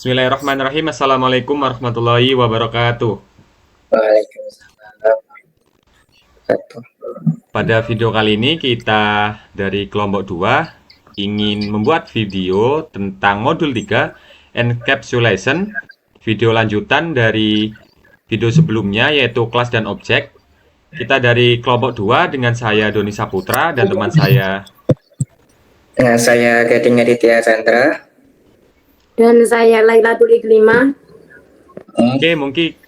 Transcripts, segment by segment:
Bismillahirrahmanirrahim. Assalamualaikum warahmatullahi wabarakatuh. Waalaikumsalam warahmatullahi. Pada video kali ini kita dari kelompok 2 ingin membuat video tentang modul 3 encapsulation, video lanjutan dari video sebelumnya yaitu kelas dan objek. Kita dari kelompok 2 dengan saya Doni Saputra dan teman saya Dengan saya Gading Aditya Chandra. Dan saya Lailatul Iklimah. Oke,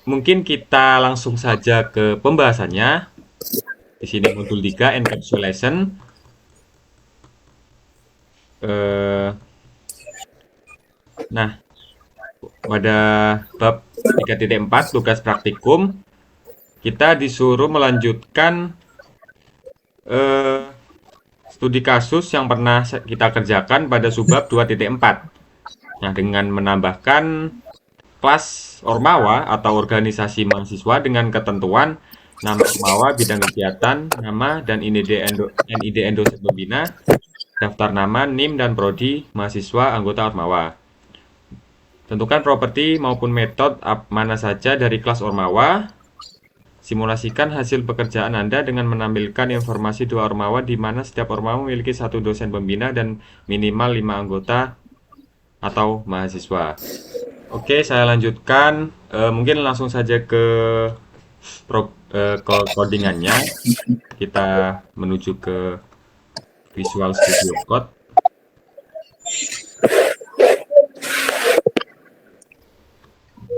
mungkin kita langsung saja ke pembahasannya. Di sini modul 3 encapsulation. Nah, pada bab 3.4 tugas praktikum kita disuruh melanjutkan studi kasus yang pernah kita kerjakan pada subbab 2.4. Nah, dengan menambahkan kelas Ormawa atau organisasi mahasiswa dengan ketentuan nama Ormawa, bidang kegiatan, nama dan NID dosen pembina, daftar nama, NIM dan prodi mahasiswa anggota Ormawa. Tentukan properti maupun metode mana saja dari kelas Ormawa. Simulasikan hasil pekerjaan Anda dengan menampilkan informasi dua Ormawa di mana setiap Ormawa memiliki satu dosen pembina dan minimal 5 anggota atau mahasiswa. Oke, saya lanjutkan. Mungkin langsung saja ke codingannya. Kita menuju ke Visual Studio Code.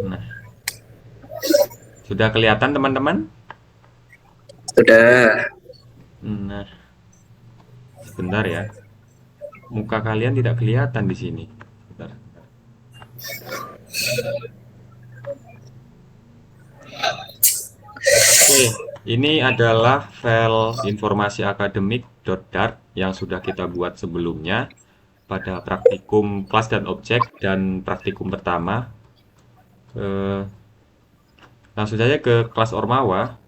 Nah, sudah kelihatan teman-teman? Sudah. Nah, sebentar ya. Muka kalian tidak kelihatan di sini. Bentar. Oke, ini adalah file informasi akademik.dart yang sudah kita buat sebelumnya pada praktikum kelas dan objek dan praktikum pertama. Langsung saja ke kelas Ormawa.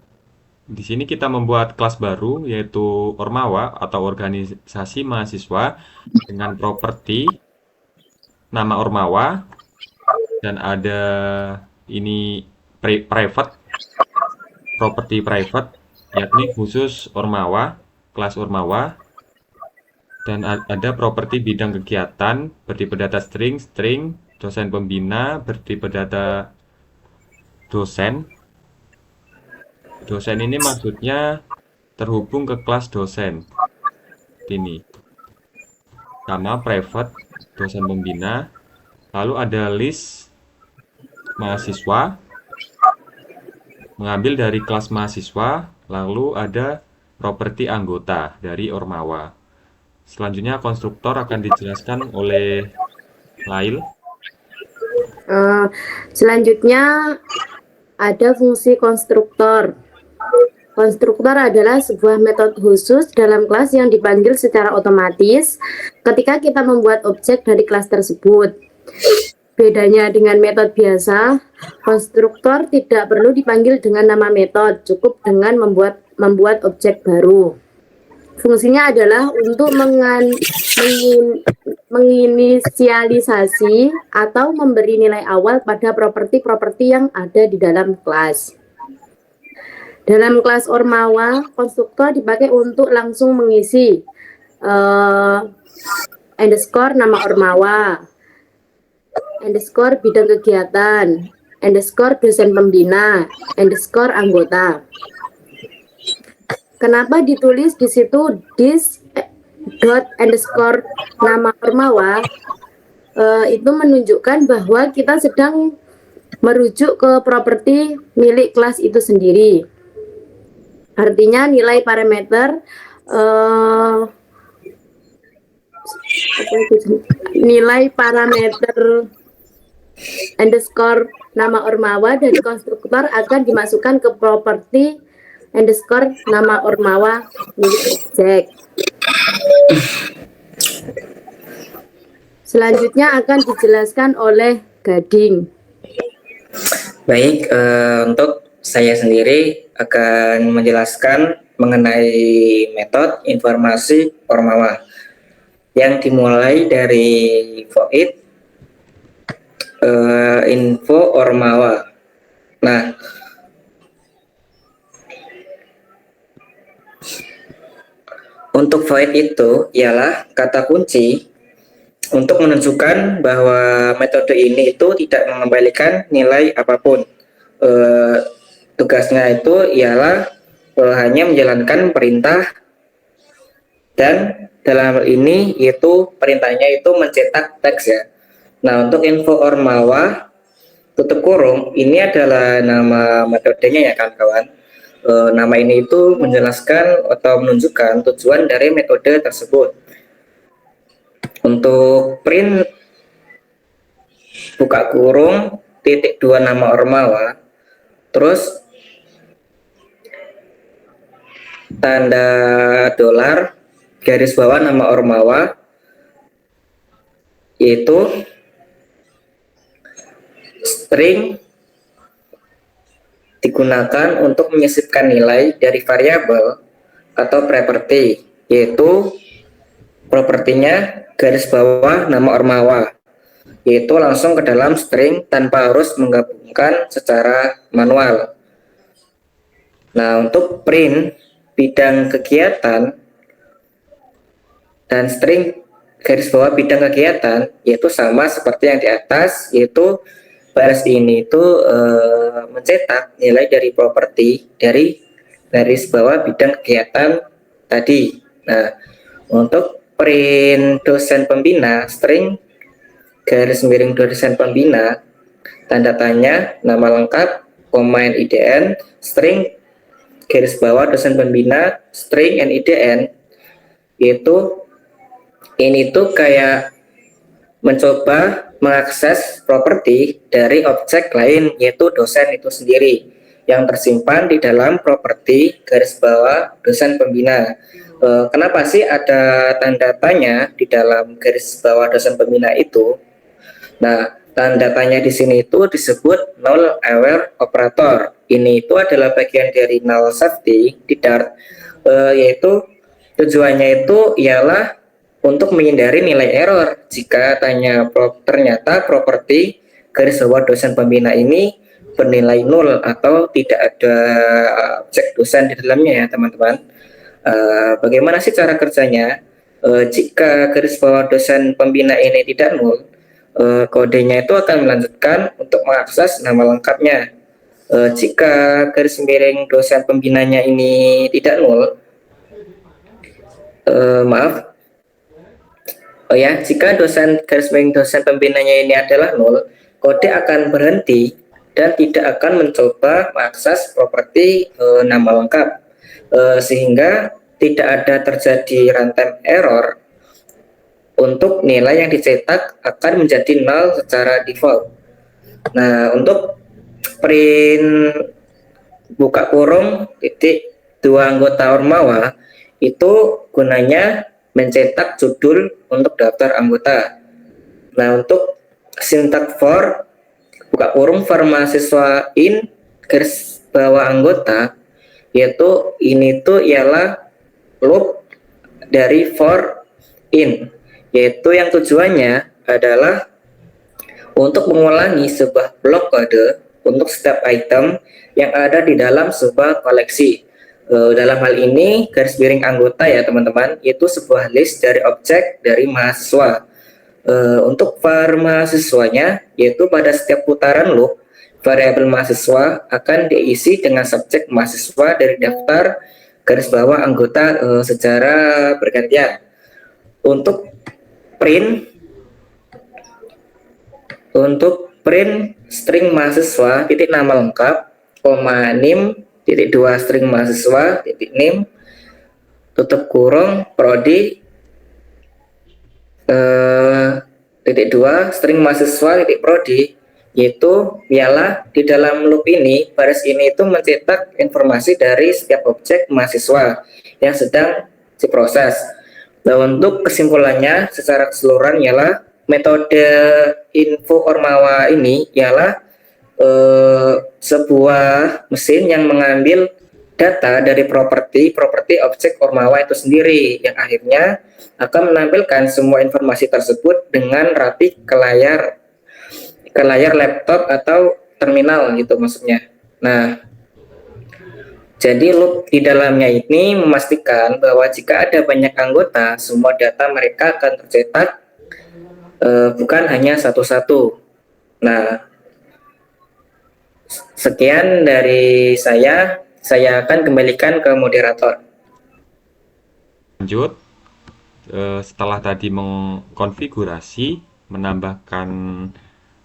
Di sini kita membuat kelas baru yaitu Ormawa atau organisasi mahasiswa dengan properti nama Ormawa dan ada ini private, properti private yakni khusus Ormawa, kelas Ormawa, dan ada properti bidang kegiatan bertipe data string, dosen pembina bertipe data dosen. Dosen ini maksudnya terhubung ke kelas dosen. Ini nama private dosen pembina, lalu ada list mahasiswa mengambil dari kelas mahasiswa, lalu ada properti anggota dari Ormawa. Selanjutnya konstruktor akan dijelaskan oleh Lail. Selanjutnya ada fungsi konstruktor. Konstruktor adalah sebuah metode khusus dalam kelas yang dipanggil secara otomatis ketika kita membuat objek dari kelas tersebut. Bedanya dengan metode biasa, konstruktor tidak perlu dipanggil dengan nama metode, cukup dengan membuat objek baru. Fungsinya adalah untuk menginisialisasi atau memberi nilai awal pada properti-properti yang ada di dalam kelas. Dalam kelas Ormawa, konstruktor dipakai untuk langsung mengisi underscore nama Ormawa, underscore bidang kegiatan, underscore dosen pembina, underscore anggota. Kenapa ditulis di situ this dot underscore nama Ormawa? Itu menunjukkan bahwa kita sedang merujuk ke properti milik kelas itu sendiri. Artinya nilai parameter underscore nama Ormawa dari konstruktor akan dimasukkan ke properti underscore nama Ormawa milik objek. Selanjutnya akan dijelaskan oleh Gading. Baik, untuk saya sendiri akan menjelaskan mengenai metode informasi Ormawa yang dimulai dari void info Ormawa. Nah, untuk void itu ialah kata kunci untuk menunjukkan bahwa metode ini itu tidak mengembalikan nilai apapun. Tugasnya itu ialah hanya menjalankan perintah, dan dalam hal ini itu perintahnya itu mencetak teks ya. Nah, untuk info Ormawa tutup kurung ini adalah nama metodenya ya kawan-kawan. Nama ini itu menjelaskan atau menunjukkan tujuan dari metode tersebut. Untuk print buka kurung titik 2 nama Ormawa, terus tanda dolar garis bawah nama Ormawa, yaitu string digunakan untuk menyisipkan nilai dari variabel atau properti, yaitu propertinya garis bawah nama Ormawa, yaitu langsung ke dalam string tanpa harus menggabungkan secara manual. Nah, untuk print bidang kegiatan dan string garis bawah bidang kegiatan yaitu sama seperti yang di atas, yaitu baris ini itu mencetak nilai dari properti dari garis bawah bidang kegiatan tadi. Nah, untuk print dosen pembina string garis miring dosen pembina tanda tanya nama lengkap koma NIDN string garis bawah dosen pembina string NIDN, yaitu ini tuh kayak mencoba mengakses properti dari objek lain, yaitu dosen itu sendiri yang tersimpan di dalam properti garis bawah dosen pembina. Kenapa sih ada tanda tanya di dalam garis bawah dosen pembina itu? Nah, tanda tanya di sini itu disebut null aware operator. Ini itu adalah bagian dari null safety di Dart, yaitu tujuannya itu ialah untuk menghindari nilai error jika ternyata properti garis bawah dosen pembina ini bernilai nol atau tidak ada objek dosen di dalamnya ya teman-teman. Bagaimana sih cara kerjanya? Jika garis bawah dosen pembina ini tidak nol, kodenya itu akan melanjutkan untuk mengakses nama lengkapnya. Jika garis miring dosen pembinanya ini tidak nol, jika garis miring dosen pembinanya ini adalah nol, kode akan berhenti dan tidak akan mencoba mengakses properti nama lengkap, sehingga tidak ada terjadi runtime error. Untuk nilai yang dicetak akan menjadi nol secara default. Nah, untuk print buka kurung titik 2 anggota Ormawa itu gunanya mencetak judul untuk daftar anggota. Nah, untuk syntax for buka kurung for mahasiswa in garis bawah anggota, yaitu ini tuh ialah loop dari for in, yaitu yang tujuannya adalah untuk mengulangi sebuah blok kode untuk setiap item yang ada di dalam sebuah koleksi. Dalam hal ini garis miring anggota ya teman-teman, itu sebuah list dari objek dari mahasiswa. Untuk var mahasiswanya, yaitu pada setiap putaran loop variabel mahasiswa akan diisi dengan subjek mahasiswa dari daftar garis bawah anggota secara bergantian. Untuk print string mahasiswa titik nama lengkap koma nim titik 2 string mahasiswa titik nim tutup kurung prodi titik 2 string mahasiswa titik prodi, yaitu ialah di dalam loop ini baris ini itu mencetak informasi dari setiap objek mahasiswa yang sedang diproses. Nah, untuk kesimpulannya secara keseluruhan ialah metode info Ormawa ini ialah sebuah mesin yang mengambil data dari properti objek Ormawa itu sendiri, yang akhirnya akan menampilkan semua informasi tersebut dengan rapi ke layar ke layar laptop atau terminal gitu maksudnya. Nah, jadi loop di dalamnya ini memastikan bahwa jika ada banyak anggota, semua data mereka akan tercetak, bukan hanya satu-satu. Nah, sekian dari saya akan kembalikan ke moderator. Lanjut, setelah tadi mengkonfigurasi, menambahkan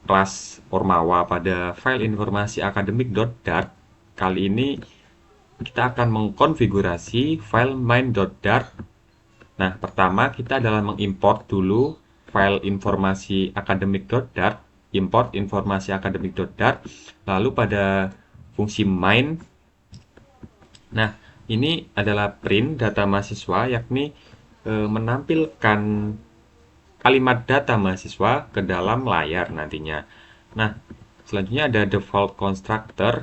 kelas Ormawa pada file informasi akademik.dart, kali ini kita akan mengkonfigurasi file main.dart. Nah, pertama kita adalah mengimport dulu file informasi akademik.dart, import informasi akademik.dart, lalu pada fungsi main. Nah, ini adalah print data mahasiswa, yakni menampilkan kalimat data mahasiswa ke dalam layar nantinya. Nah, selanjutnya ada default constructor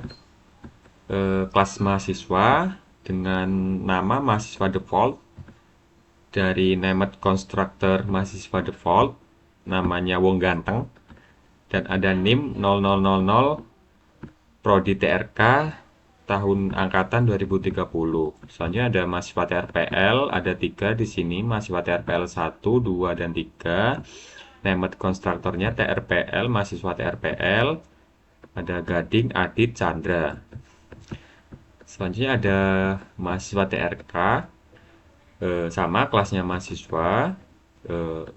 kelas mahasiswa dengan nama mahasiswa default. Dari named constructor mahasiswa default, namanya Wong Ganteng, dan ada NIM 0000 Prodi TRK tahun angkatan 2030. Selanjutnya ada mahasiswa TRPL, ada 3 di sini, mahasiswa TRPL 1, 2, dan 3. Named constructornya TRPL, mahasiswa TRPL, ada Gading, Adit, Chandra. Selanjutnya ada mahasiswa TRK, sama kelasnya mahasiswa,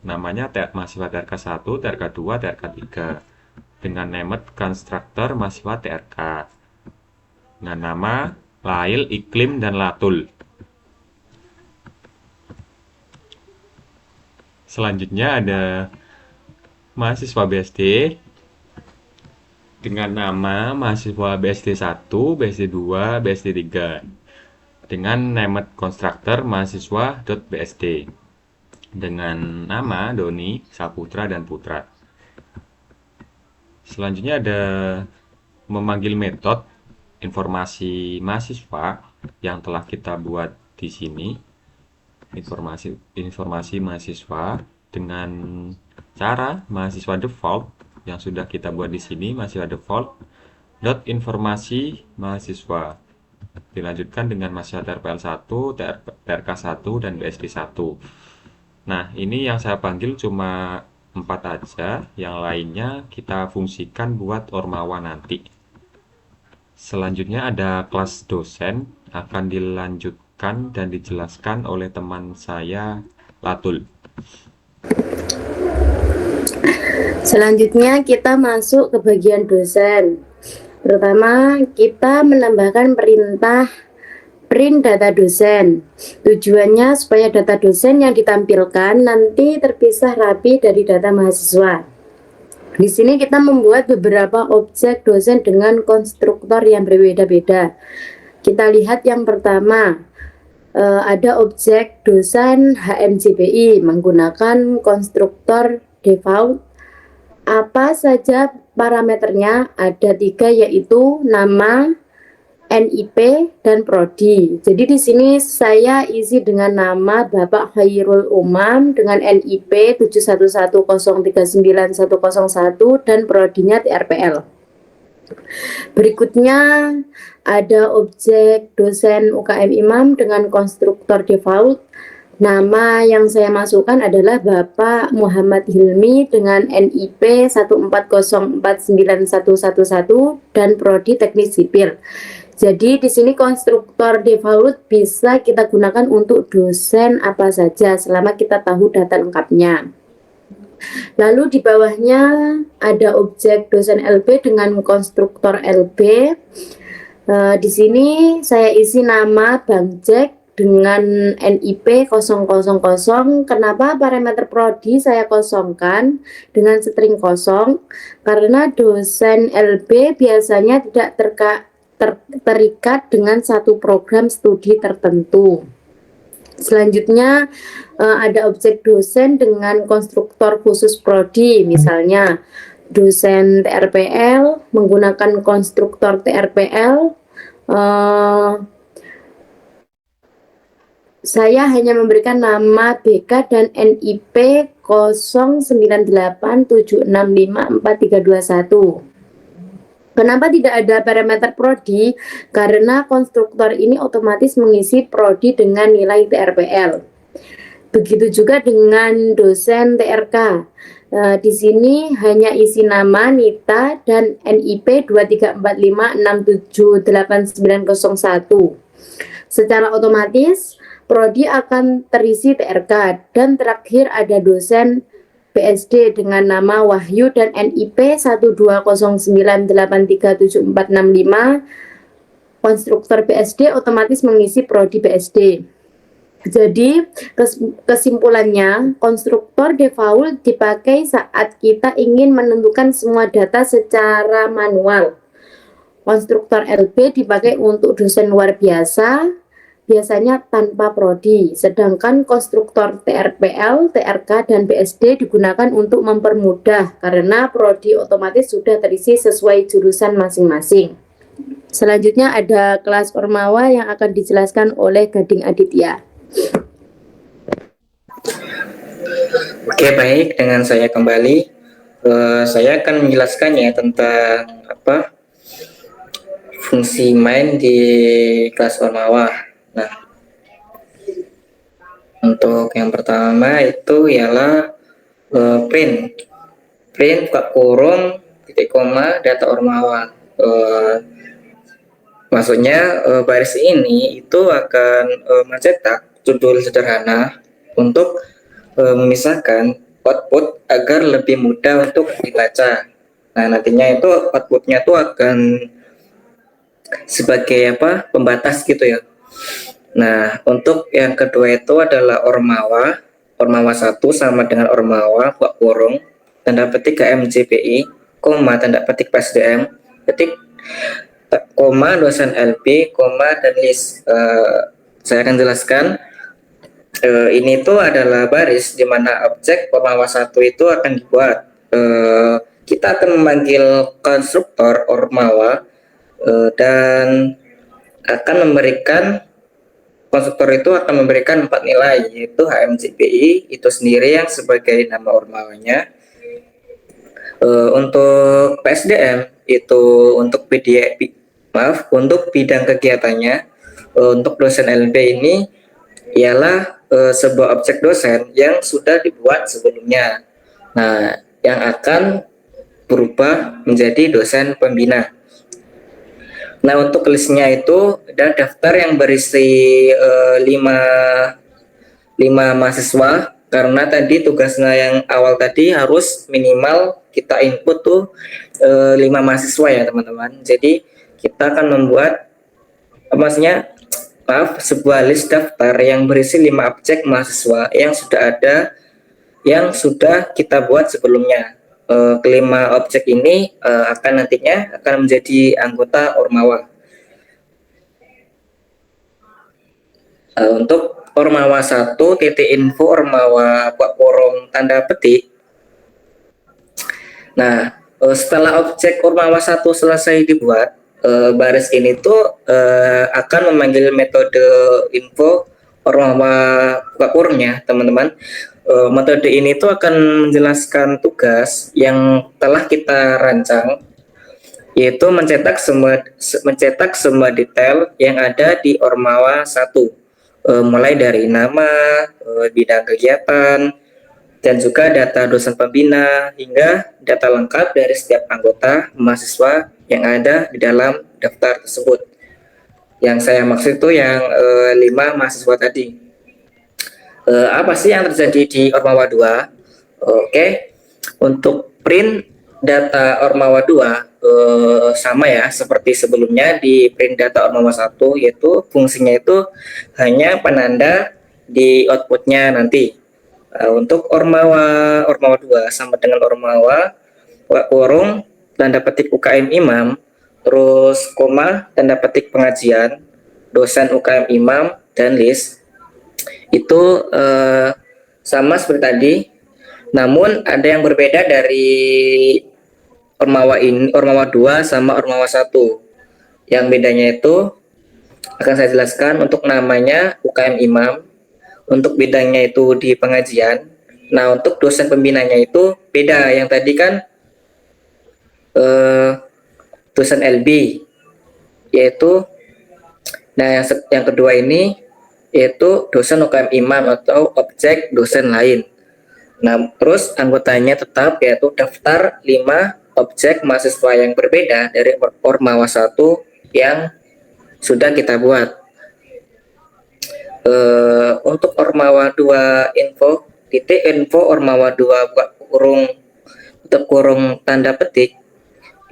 namanya mahasiswa TRK 1, TRK 2, TRK 3, dengan named constructor mahasiswa TRK dengan nama Lail, Iklim, dan Latul. Selanjutnya ada mahasiswa BSD dengan nama mahasiswa BSD 1, BSD 2, BSD 3 dengan named constructor mahasiswa.bsd dengan nama Doni, Saputra, dan Putra. Selanjutnya ada memanggil metode informasi mahasiswa yang telah kita buat di sini. Informasi mahasiswa dengan cara mahasiswa default yang sudah kita buat di sini, mahasiswa default dot informasi mahasiswa. Dilanjutkan dengan mahasiswa TRPL 1, TRK 1, dan BSD 1. Nah, ini yang saya panggil cuma 4 aja, yang lainnya kita fungsikan buat Ormawa nanti. Selanjutnya ada kelas dosen, akan dilanjutkan dan dijelaskan oleh teman saya, Latul. Selanjutnya kita masuk ke bagian dosen. Pertama, kita menambahkan perintah print data dosen. Tujuannya supaya data dosen yang ditampilkan nanti terpisah rapi dari data mahasiswa. Di sini kita membuat beberapa objek dosen dengan konstruktor yang berbeda-beda. Kita lihat yang pertama, ada objek dosen HMJBI menggunakan konstruktor default. Apa saja parameternya? Ada 3, yaitu nama, NIP, dan prodi. Jadi di sini saya isi dengan nama Bapak Khairul Umam dengan NIP 711039101 dan prodinya TRPL. Berikutnya ada objek dosen UKM Imam dengan konstruktor default. Nama yang saya masukkan adalah Bapak Muhammad Hilmi dengan NIP 1404911 dan prodi Teknik Sipil. Jadi di sini konstruktor default bisa kita gunakan untuk dosen apa saja selama kita tahu data lengkapnya. Lalu di bawahnya ada objek dosen LB dengan konstruktor LB. Di sini saya isi nama Bang Jack dengan NIP 000. Kenapa parameter prodi saya kosongkan dengan string kosong? Karena dosen LB biasanya tidak terikat dengan satu program studi tertentu. Selanjutnya ada objek dosen dengan konstruktor khusus prodi, misalnya dosen TRPL menggunakan konstruktor TRPL. Saya hanya memberikan nama BK dan NIP 098765431. Kenapa tidak ada parameter prodi? Karena konstruktor ini otomatis mengisi prodi dengan nilai TRPL. Begitu juga dengan dosen TRK. Di sini hanya isi nama, NITA, dan NIP 2345678901. Secara otomatis, prodi akan terisi TRK, dan terakhir ada dosen BSD dengan nama Wahyu dan NIP 120983745. Konstruktor BSD otomatis mengisi prodi BSD. Jadi kesimpulannya, konstruktor default dipakai saat kita ingin menentukan semua data secara manual. Konstruktor LB dipakai untuk dosen luar biasa, biasanya tanpa prodi, sedangkan konstruktor TRPL, TRK, dan BSD digunakan untuk mempermudah karena prodi otomatis sudah terisi sesuai jurusan masing-masing. Selanjutnya ada kelas Ormawa yang akan dijelaskan oleh Gading Aditya. Oke, baik, dengan saya kembali. Saya akan menjelaskannya tentang fungsi main di kelas Ormawa. Nah, untuk yang pertama itu ialah print buka kurung titik koma data Ormawa. Maksudnya baris ini itu akan mencetak judul sederhana untuk memisahkan output agar lebih mudah untuk dibaca. Nah, nantinya itu outputnya itu akan sebagai pembatas gitu ya. Nah, untuk yang kedua itu adalah Ormawa 1 sama dengan Ormawa buka kurung tanda petik KMJPI, koma tanda petik PSDM, petik koma dosen LB, koma dan list. Saya akan jelaskan. Ini tuh adalah baris di mana objek Ormawa 1 itu akan dibuat. Kita akan memanggil konstruktor Ormawa dan akan memberikan konstruktor itu akan memberikan 4 nilai, yaitu HMJPI itu sendiri yang sebagai nama Ormawanya. Untuk PSDM itu untuk untuk bidang kegiatannya. Untuk dosen LB ini ialah sebuah objek dosen yang sudah dibuat sebelumnya. Nah, yang akan berubah menjadi dosen pembina. Nah, untuk listnya itu ada daftar yang berisi 5 mahasiswa, karena tadi tugasnya yang awal tadi harus minimal kita input tuh 5 mahasiswa ya teman-teman. Jadi kita akan membuat sebuah list daftar yang berisi 5 objek mahasiswa yang sudah ada, yang sudah kita buat sebelumnya. Kelima objek ini nantinya akan menjadi anggota Ormawa. Untuk Ormawa 1 titik info Ormawa buka kurung tanda petik. Nah, setelah objek Ormawa 1 selesai dibuat, baris ini tuh akan memanggil metode info Ormawa buka kurungnya, teman-teman. Metode ini tuh akan menjelaskan tugas yang telah kita rancang, yaitu mencetak semua detail yang ada di Ormawa 1, mulai dari nama, bidang kegiatan, dan juga data dosen pembina hingga data lengkap dari setiap anggota mahasiswa yang ada di dalam daftar tersebut. Yang saya maksud itu yang 5 mahasiswa tadi. Apa sih yang terjadi di Ormawa 2? Oke. Untuk print data Ormawa 2 sama ya seperti sebelumnya di print data Ormawa 1, yaitu fungsinya itu hanya penanda di outputnya nanti. Untuk Ormawa 2 sama dengan Ormawa buka kurung tanda petik UKM Imam, terus koma tanda petik pengajian, dosen UKM Imam, dan list. Itu sama seperti tadi, namun ada yang berbeda dari Ormawa 2 sama Ormawa 1. Yang bedanya itu akan saya jelaskan. Untuk namanya UKM Imam, untuk bidangnya itu di pengajian, Nah, untuk dosen pembinanya itu beda. Yang tadi kan dosen LB, yaitu yang kedua ini yaitu dosen UKM Imam atau objek dosen lain. Nah, terus anggotanya tetap yaitu daftar 5 objek mahasiswa yang berbeda dari Ormawa 1 yang sudah kita buat. Untuk Ormawa 2 info Ormawa 2 buka kurung tutup kurung tanda petik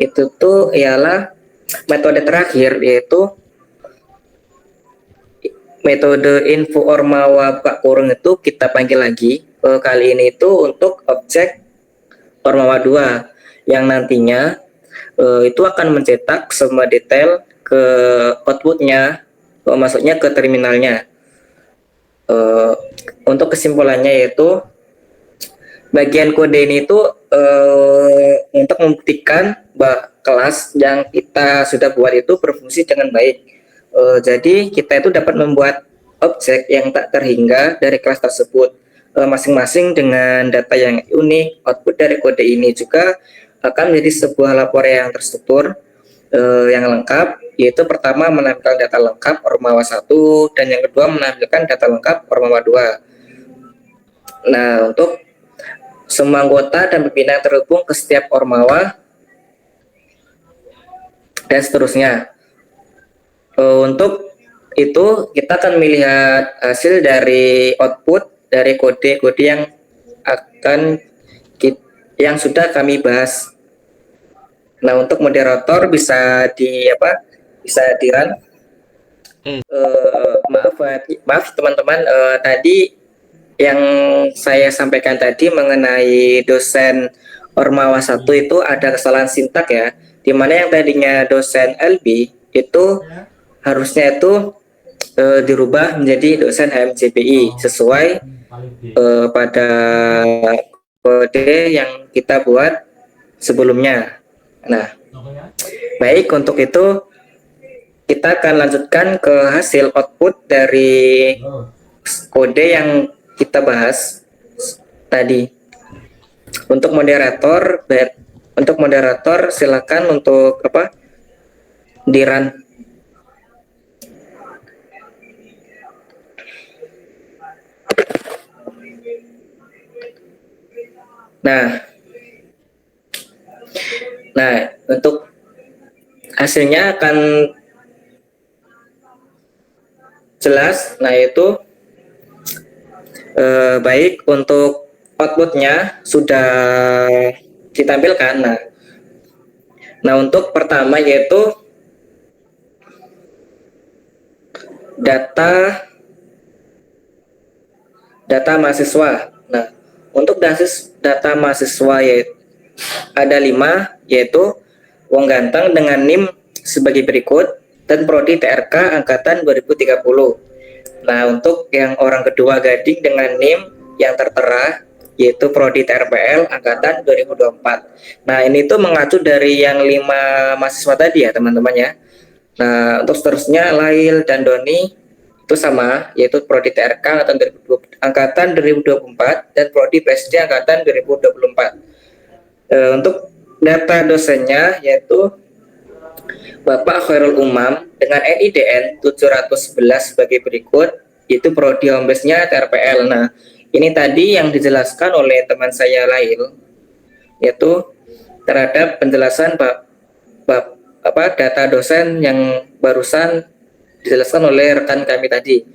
itu tuh ialah metode terakhir, yaitu metode info Ormawa buka kurung itu kita panggil lagi. Kali ini itu untuk objek Ormawa 2 yang nantinya itu akan mencetak semua detail ke outputnya, maksudnya ke terminalnya. Untuk kesimpulannya yaitu bagian kode ini itu untuk membuktikan bahwa kelas yang kita sudah buat itu berfungsi dengan baik. Jadi kita itu dapat membuat objek yang tak terhingga dari kelas tersebut, masing-masing dengan data yang unik. Output dari kode ini juga akan menjadi sebuah laporan yang terstruktur, yang lengkap, yaitu pertama menampilkan data lengkap Ormawa 1 dan yang kedua menampilkan data lengkap Ormawa 2. Nah, untuk semua anggota dan pembina yang terhubung ke setiap Ormawa dan seterusnya. Untuk itu kita akan melihat hasil dari output dari kode-kode yang sudah kami bahas. Nah, untuk moderator bisa di-run. Maaf teman-teman, tadi yang saya sampaikan tadi mengenai dosen Ormawa 1 itu ada kesalahan sintak ya, dimana yang tadinya dosen LB itu harusnya itu dirubah menjadi dosen HMJPI sesuai pada kode yang kita buat sebelumnya. Nah, baik, untuk itu kita akan lanjutkan ke hasil output dari kode yang kita bahas tadi. Untuk moderator silakan untuk di-run. Nah, untuk hasilnya akan jelas. Nah, itu baik, untuk outputnya sudah ditampilkan. Nah, untuk pertama yaitu data mahasiswa. Nah, untuk data mahasiswa yaitu ada 5, yaitu Wong Ganteng dengan NIM sebagai berikut dan prodi TRK angkatan 2030. Nah, untuk yang orang kedua Gading dengan NIM yang tertera yaitu prodi TRPL angkatan 2024. Nah, ini tuh mengacu dari yang 5 mahasiswa tadi ya teman-teman ya. Nah, untuk seterusnya Lail dan Doni itu sama, yaitu prodi TRK angkatan 2024 dan prodi PSD angkatan 2024. Untuk data dosennya yaitu Bapak Khairul Umam dengan NIDN 711 sebagai berikut, yaitu prodi Homebase-nya TRPL. Nah, ini tadi yang dijelaskan oleh teman saya Lail, yaitu terhadap penjelasan data dosen yang barusan dijelaskan oleh rekan kami tadi.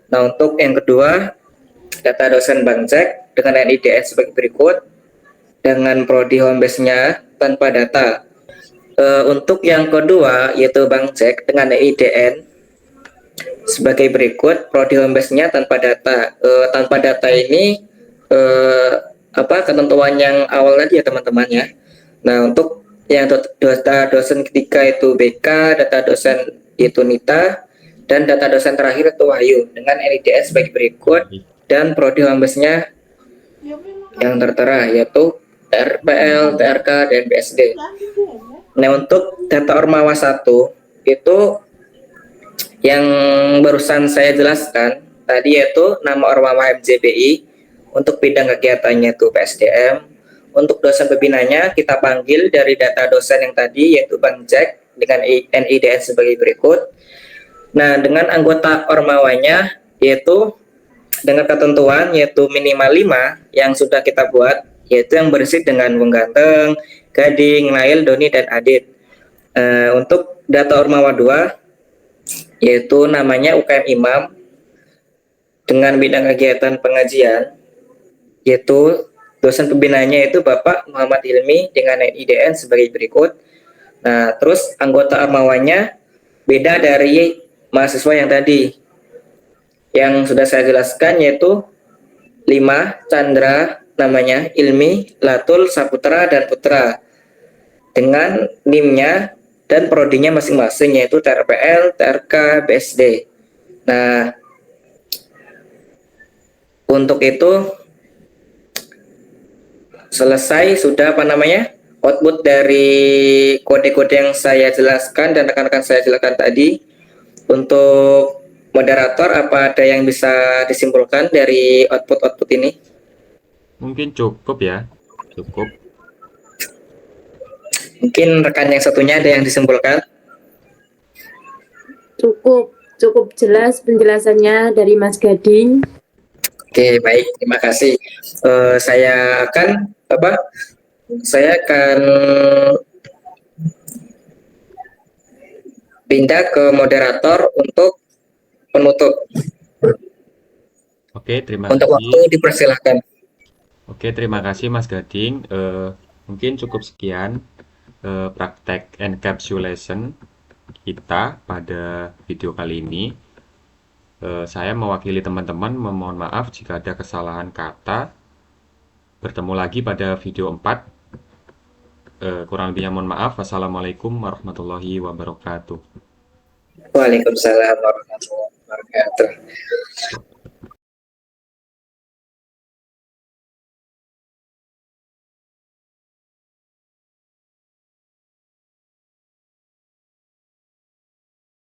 Nah, untuk yang kedua data dosen Bang Jack dengan NIDN sebagai berikut dengan prodi Homebase-nya tanpa data. Untuk yang kedua yaitu Bang Jack dengan IDN sebagai berikut, prodi Homebase-nya tanpa data. Tanpa data ini ketentuan yang awal tadi ya teman-teman ya. Nah, untuk yang data dosen ketiga itu BK, data dosen itu Nita, dan data dosen terakhir itu Wahyu dengan NIDN sebagai berikut dan prodi Homebase-nya yang tertera yaitu TRPL, TRK, dan BSD. Nah, untuk data Ormawa 1 itu yang barusan saya jelaskan tadi, yaitu nama Ormawa MJBI, Untuk bidang kegiatannya itu PSDM. Untuk dosen pembinanya kita panggil dari data dosen yang tadi yaitu Bang Jack dengan NIDN sebagai berikut. Nah, dengan anggota ormawanya yaitu dengan ketentuan yaitu minimal 5 yang sudah kita buat, yaitu yang bersih dengan Bung Ganteng, Gading, Lail, Doni, dan Adit. Untuk data ormawa 2 yaitu namanya UKM Imam dengan bidang kegiatan pengajian, yaitu dosen pembinanya itu Bapak Muhammad Hilmi dengan NIDN sebagai berikut. Nah, terus anggota ormawanya beda dari mahasiswa yang tadi. Yang sudah saya jelaskan yaitu 5 Chandra namanya, Ilmi, Latul, Saputra, dan Putra. Dengan NIM-nya dan prodinya masing-masing yaitu TRPL, TRK, BSD. Nah, untuk itu selesai sudah output dari kode-kode yang saya jelaskan dan rekan-rekan saya jelaskan tadi. Untuk moderator, apa ada yang bisa disimpulkan dari output ini? Mungkin cukup ya, cukup. Mungkin rekan yang satunya ada yang disimpulkan. Cukup jelas penjelasannya dari Mas Gading. Oke, baik, terima kasih. Saya akan pindah ke moderator untuk penutup. Oke, terima Untuk kasih. waktu dipersilahkan. Oke, terima kasih Mas Gading. Mungkin cukup sekian praktek encapsulation kita pada video kali ini. Saya mewakili teman-teman memohon maaf jika ada kesalahan kata. Bertemu lagi pada video 4. Kurang lebihnya mohon maaf. Wassalamualaikum warahmatullahi wabarakatuh. Waalaikumsalam warahmatullahi wabarakatuh.